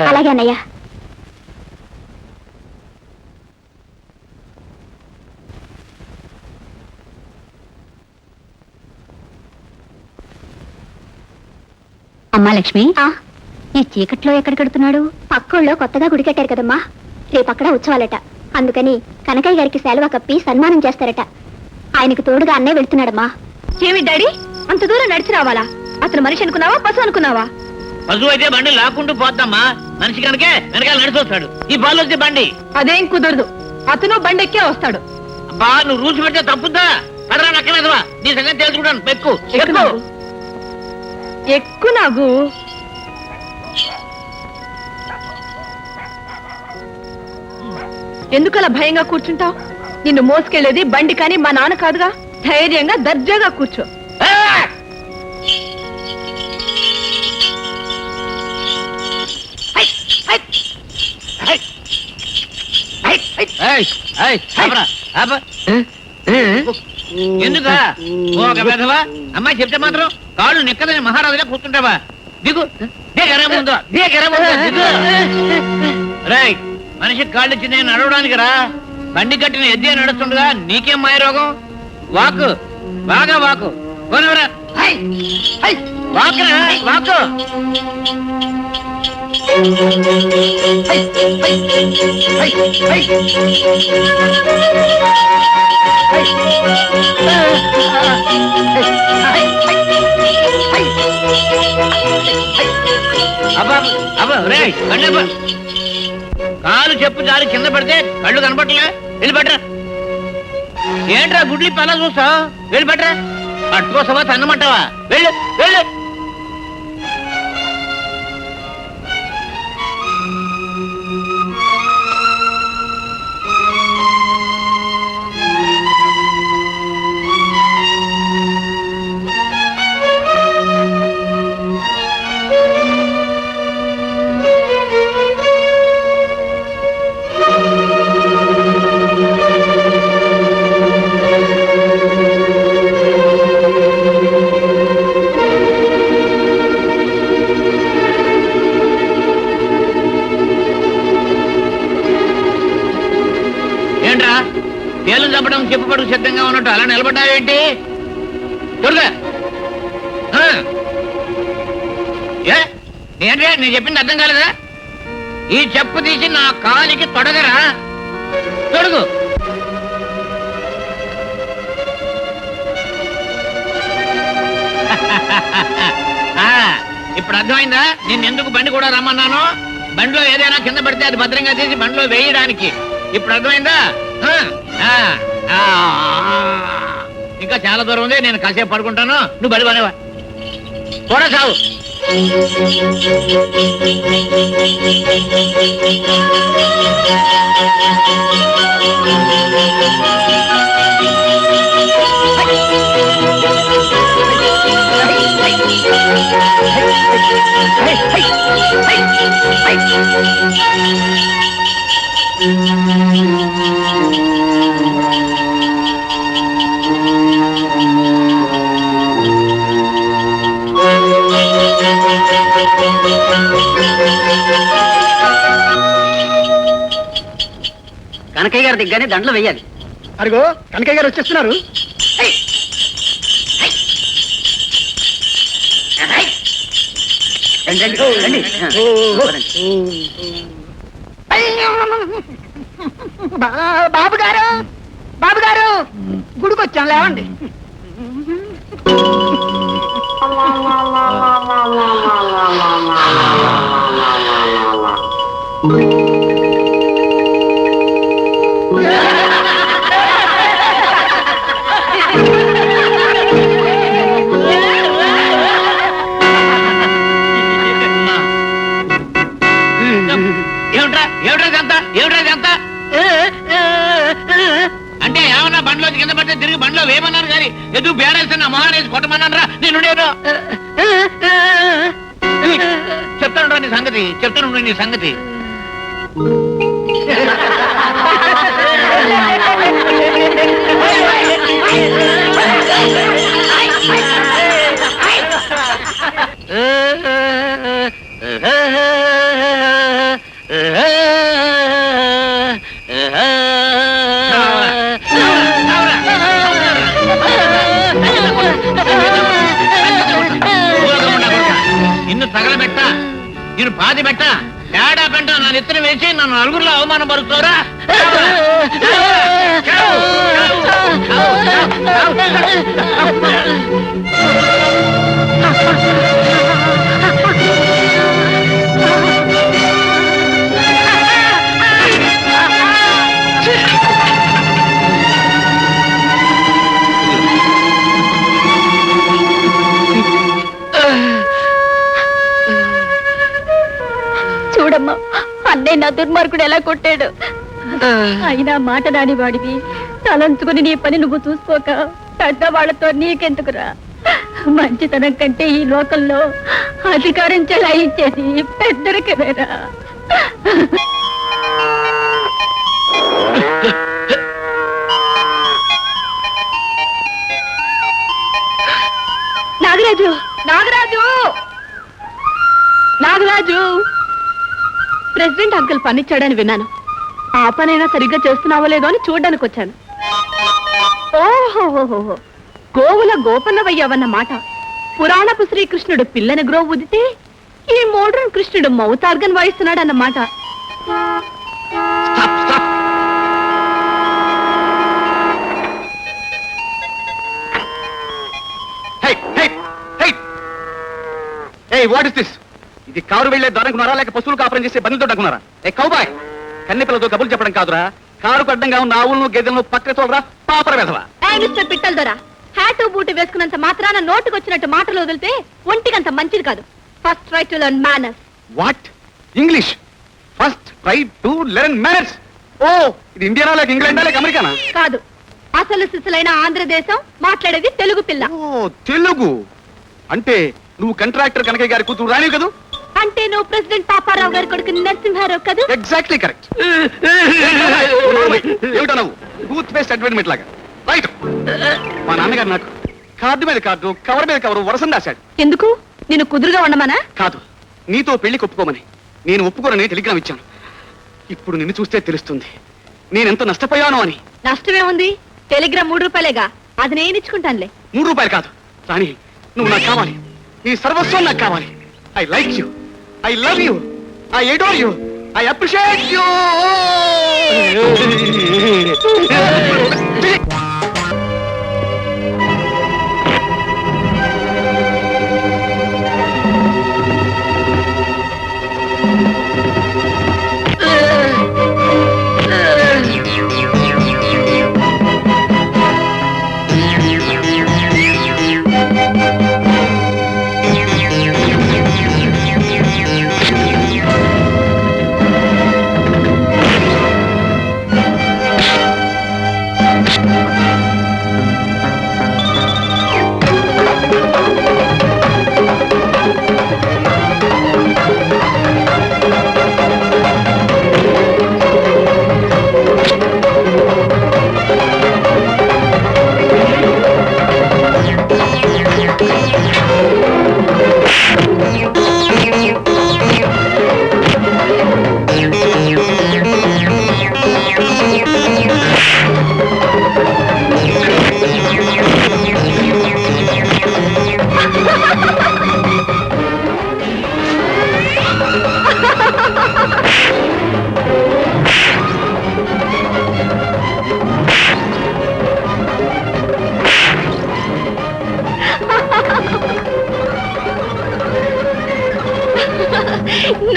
అలాగే అన్నయ్య. అమ్మా లక్ష్మి, ఈ చీకట్లో ఎక్కడికెడుతున్నాడు? పక్కల్లో కొత్తగా గుడి కట్టారు కదమ్మా, రేపక్కడ ఉత్సవాలట. అందుకని కనకయ్య గారికి సెలవు కప్పి సన్మానం చేస్తారట. ఆయనకు తోడుగా అన్నయ్య వెళ్తున్నాడమ్మా. ఏమి డాడీ, అంత దూరం నడిచి రావాలా? అతను మనిషి అనుకున్నావా, పశువు అనుకున్నావా? పశువు అయితే బండి లాక్కుంటూ పోతామ్మా, మనిషి కనుకే వెనకాల నడిచి వస్తాడు. ఈ బాల్ వచ్చే బండి అదేం కుదరదు, అతను బండి ఎక్కే వస్తాడు. అబ్బా, నువ్వు రూల్స్ పెట్టే తప్పుద్దా? పడరా నక్కలేదువా, నీ సంగతి తెలుసుకుంటాను. ఎక్కు ఎక్కు ఎక్కు. నాగు ఎందుకలా భయంగా కూర్చుంటావు? నిన్ను మోసుకెళ్లేది బండి కానీ మా నాన్న కాదుగా. ధైర్యంగా దర్జాగా కూర్చో. ఎందుకా ఒక పెదవా అమ్మాయి చెప్తే మాత్రం కాళ్ళు నెక్కదని మహారాజుగా కూర్చుంటావా? దిగు, ముందు రై. మనిషికి కాళ్ళు ఇచ్చి నేను నడవడానికి రా, బండి కట్టిన ఎద్దే నడుస్తుండగా నీకేం మాయ రోగం? వాకు బాగా వాకు కొనవరా, వాకురా వాకు. కాలు చెప్పు చాలు కింద పడితే కళ్ళు కనపట్లే. వెళ్ళి పట్టరా. ఏంట్రా గుడ్లి పలా చూస్తావు? వెళ్ళి పట్టరా. పట్టుకోసవా తన్నమంటావా? వెళ్ళు వెళ్ళు. ఏంట్రా తేలు చంపడం చెప్పుపడుకు సిద్ధంగా ఉన్నట్టు అలా నిలబడ్డావేంటి? చూడగా ఏంట్రా నేను చెప్పింది అర్థం కాలేదా? ఈ చెప్పు తీసి నా కాలికి తొడగరా, తొడుగు. ఇప్పుడు అర్థమైందా నేను ఎందుకు బండి కూడా రమ్మన్నాను? బండిలో ఏదైనా కింద పడితే అది భద్రంగా తీసి బండిలో వేయడానికి. ఇప్పుడు అర్థమైందా? ఇంకా చాలా దూరం ఉంది, నేను కాసేపు పడుకుంటాను. నువ్వు బడి బానేవా కూడా సావు. కనకయ్య గారి దిగ్గానే దండలు వెయ్యాలి. అరుగో కనకయ్య గారు వచ్చేస్తున్నారు. బాబు గారు, బాబు గారు, గుడికి వచ్చాం లేవండి. అంటే ఏమన్నా బండ్లోకి కింద పడితే తిరిగి బండ్లో వేయమన్నారు కానీ ఎదుగు బేరేసిన మహారాజు కొట్టమన్నారా? నేను చెప్తాను నీ సంగతి, చెప్తాను నీ సంగతి. నిన్ను తగలబెట్ట, నేను పాతి పెట్ట, తేడా పెంట నా నెత్తిన వేసి నన్ను నలుగురిలో అవమానం పరుస్తావురా? చూడమ్మా, అన్నయ్య నా దుర్మార్గుడు ఎలా కొట్టాడు. అయినా మాట రాని వాడివి, తలంచుకుని నీ పని నువ్వు చూసుకోక పెద్దవాళ్లతో నీకెందుకురా? మంచితనం కంటే ఈ లోకంలో అధికారం చెలాయించేది పెద్దరికవేరా. నాగరాజు, నాగరాజు, నాగరాజు! ప్రెసిడెంట్ అంకుల్ పనిచ్చాడని విన్నాను. ఆ పనైనా సరిగ్గా చేస్తున్నావో లేదో అని చూడ్డానికి వచ్చాను. ఓహోహోహో, గోవుల గోపన్నవయ్యావన్నమాట. పురాణపు శ్రీకృష్ణుడు పిల్లని గ్రోవ్ ఉదితే ఈ మోడ్రన్ కృష్ణుడు మౌతార్గన్ వాయిస్తున్నాడు అన్నమాట. What is this? ఇది కారు వెళ్లే దొరకున్నారా లేక పశువులు కాపురం చేసే బంధుతో అనుకున్నారా? ఏ కౌబాయ్, కన్నెపిల్లతో కబుర్లు చెప్పడం కాదురా. కారు అడ్డంగా ఉన్న ఆవులను గెదలను పక్క తోలరా పాపర వెధవా. మిస్టర్ పిట్టల్ దొరా, హ్యాటు బూటు వేసుకున్నంత మాత్రాన నోటుకొచ్చినట్టు మాటలు వదిలితే ఒంటికంత మంచిది కాదు. First try to learn manners. What? English? First try to learn manners? ఓ, ఇది ఇండియానా లేక ఇంగ్లాండా లేక అమెరికానా? కాదు, అసలు సిసలైన ఆంధ్రదేశం, మాట్లాడేది తెలుగు పిల్ల. ఓ, తెలుగు అంటే నువ్వు కంట్రాక్టర్ కనకయ్య గారి కూతురు రాని కదూ? అంటే నువ్వు ప్రెసిడెంట్ పాపారావు గారి కొడుకు నరసింహారావు కదా? Exactly correct. ఏమిటో నువ్వు టూత్ పేస్ట్ అడ్వర్టైజ్మెంట్ లాగా. రైట్. మా నాన్నగారు నాకు కార్డు మీద కార్డు, కవర్ మీద కవర్ వరసం రాశాడు. ఎందుకు? నేను కుదురుగా ఉండమనా? కాదు, నీతో పెళ్లి ఒప్పుకోమని. నేను ఒప్పుకోనని టెలిగ్రామ్ ఇచ్చాను. ఇప్పుడు నిన్ను చూస్తే తెలుస్తుంది నేనెంత నష్టపోయాను అని. నష్టమేముంది? టెలిగ్రామ్ 3 రూపాయలేగా, అది నేను ఇచ్చుకుంటానులే. 3 రూపాయలు కాదు రాణి, నువ్వు నాకు కావాలి. నీ సర్వస్వం నాకు కావాలి. I like you, I love you, I adore you, I appreciate you.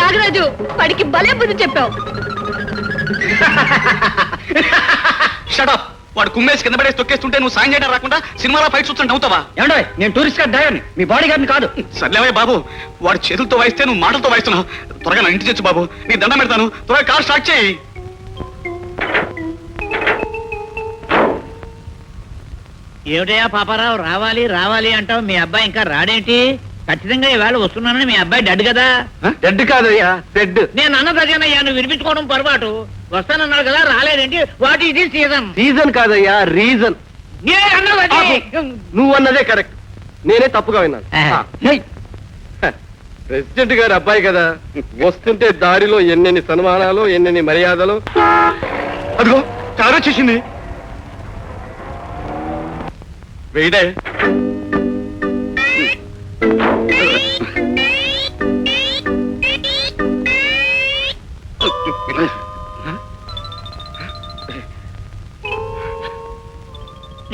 Nagaraju, వాడికి భలే బుద్ధి చెప్పావు. షటప్. వాడు కుమ్మేసి కింద పడేసి తొక్కేస్తుంటే నువ్వు సాయం చేయడం రాకుండా సినిమాలో ఫైట్ చూస్తుంటే అవుతావా? ఏమండో, నేను టూరిస్ట్ గారి డ్రైవర్ని, మీ బాడీ గారిని కాదు. సర్లేవే బాబు, వాడు చేతులతో వాయిస్తే నువ్వు మాటలతో వాయిస్తున్నావు. త్వరగా నా ఇంటి తెచ్చు బాబు, నీ దండం పెడతాను. త్వరగా కార్ స్టార్ట్ చేయి. ఏమిటయా పాపారావు, రావాలి రావాలి అంటావు, మీ అబ్బాయి ఇంకా రాడేంటి? ఖచ్చితంగా ఈవేళ వస్తున్నానని మీ అబ్బాయి డెడ్ కదా? డెడ్ కాదయ్యా, డెడ్. నేను అన్నదగానయ్యా, నువ్వు వినిపించుకోవడం పొరపాటు. వస్తానన్నాడు కదా, రాలేదేంటి? What is the season? Season కాదయ్యా, రీజన్. నువ్వు అన్నదే కరెక్ట్, నేనే తప్పుగా విన్నాను. ప్రెసిడెంట్ గారి అబ్బాయి కదా వస్తుంటే దారిలో ఎన్నెన్ని సన్మానాలు ఎన్నెన్ని మర్యాదలు. అదిగో కారు వచ్చేసింది. వెయిడే.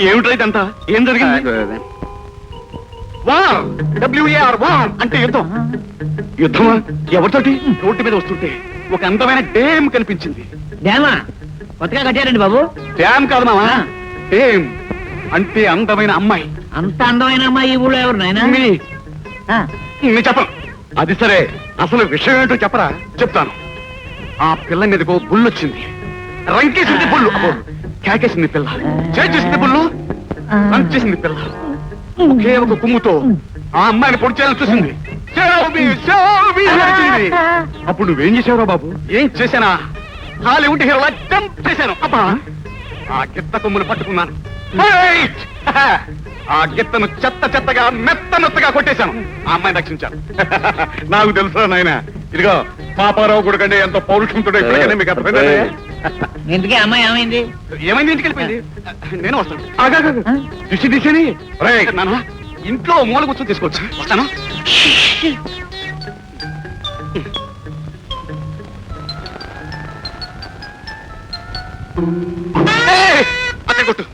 ఏమిట్రా ఇదంతా? ఏం జరిగింది? వార్, WAR, వార్ అంటే యుద్ధం. యుద్ధమా? ఎవరితోటి? రోడ్డు మీద వస్తుంటే ఒక అందమైన డ్యామ్ కనిపించింది. డ్యామా కొత్తగా కట్టారండి బాబు. డ్యామ్ కాదు మామా, డ్యామ్ అంటే అందమైన అమ్మాయి. అంత అందమైన అమ్మాయి ఈ ఊళ్ళో ఎవరు నాయనా? నేను చెప్పను. అది సరే, అసలు విషయం ఏంటో చెప్పరా? చెప్తాను. ఆ పిల్ల మీదకు బుల్లొచ్చింది. రంకేసింది బుల్లు. అబ్బో, కేకేసింది పిల్ల. చేసింది బుల్లు, రంకేసింది పిల్ల. ఒకే ఒక కుమ్ముతో ఆ అమ్మాయిని పొడి చేయాలని చూసింది. అప్పుడు నువ్వేం చేసావురా బాబు? ఏం చేశానా? హాలీవుడ్ హీరోలా జంప్ చేశాను. అబ్బా, ఆ గిత్త కొమ్మును పట్టుకున్నాను. రైట్! ఆ గిత్తను చెత్త చెత్తగా మెత్త మెత్తగా కొట్టేశాను. ఆ అమ్మాయిని రక్షించాను. నాకు తెలుసా నాయన. ఇదిగో పాపారావు కొడుకంటే ఎంతో పౌరుషంతో ఇప్పటికైనా మీకు అర్థమైందా? ఇంతకీ అమ్మాయి ఏమైంది? ఏమైంది? ఇంటికి వెళ్ళిపోయింది. నేను వస్తాను. దిశని నాన్న ఇంట్లో మూల కూర్చొని తీసుకోవచ్చు. వస్తాను. అదే కొట్టు.